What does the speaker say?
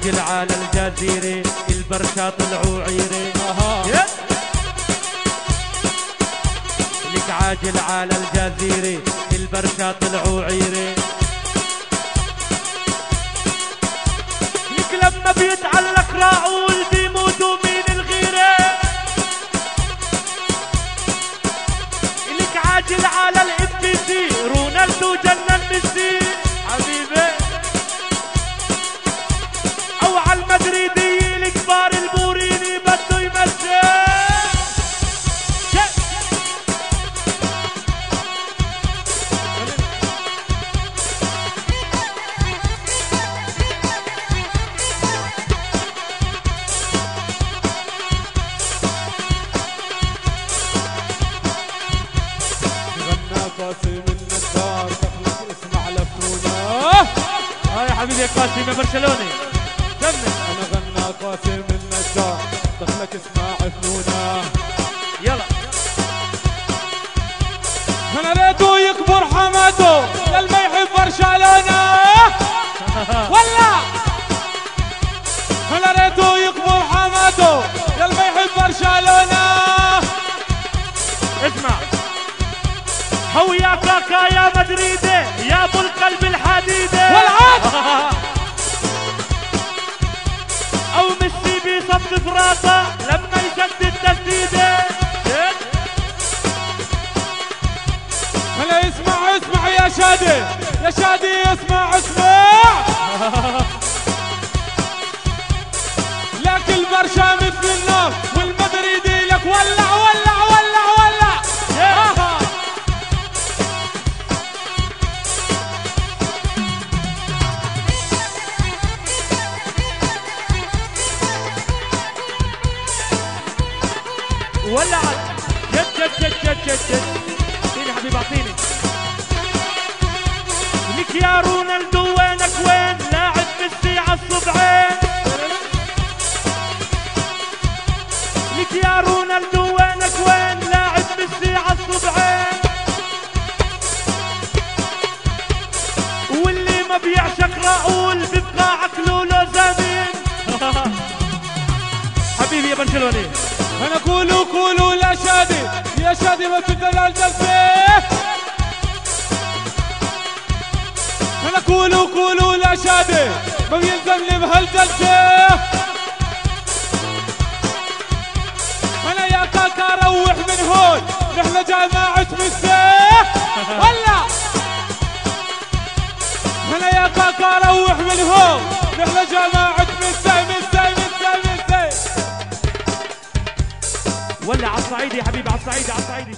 عاجل على الجزيرة البرشا طلعوا عيرة. لك عاجل على الجزيرة البرشا طلعوا عيرة. لك لما بيتعلق راعول بيموتوا من الغيرة. لك عاجل على الFBC رونالدو جنن ميسي حبيبي، او على المدريدي الكبار البوريني بده يمثل. قاسم النجار دخلك اسمع لفنونه. يا حبيبي يا قاسم يا برشلوني جنن. انا غنى قاسم النجار دخلك اسمع فنونه. يلا انا ريته يكبر حماته للما يحب برشلونه. ولا انا ريته يكبر حماته للما يحب برشلونه. اسمع هو يا كاكا يا مدريدي يا ابو القلب الحديدي والعاد او ميسي بيصفف راسه لما يجدد تسديده. هلا اسمع يا شادي يا شادي اسمع لك البرشا مثل النار والمدريدي لك ولع ولع ولع ولع. ولعت جد جد جد جد جد جد. اعطيني حبيبي اعطيني. لك يا رونالدو وينك وين لاعب ميسي عالصبعين. لك يا رونالدو وينك وين لاعب ميسي عالصبعين. واللي ما بيعشق راؤول بيبقى عقله له زمين. حبيبي يا برشلوني انا كولو لا شادي يا شادي ما تقدر على الجلسه. انا كولو لا شادي ما بيلزمني بهالجلسه. انا يا كاكا روح من هون نحن جماعه ميسي. ولا انا يا كاكا روح من هون نحن جماعه ميسي. ولا على الصعيدي يا حبيبي على الصعيدي على الصعيدي.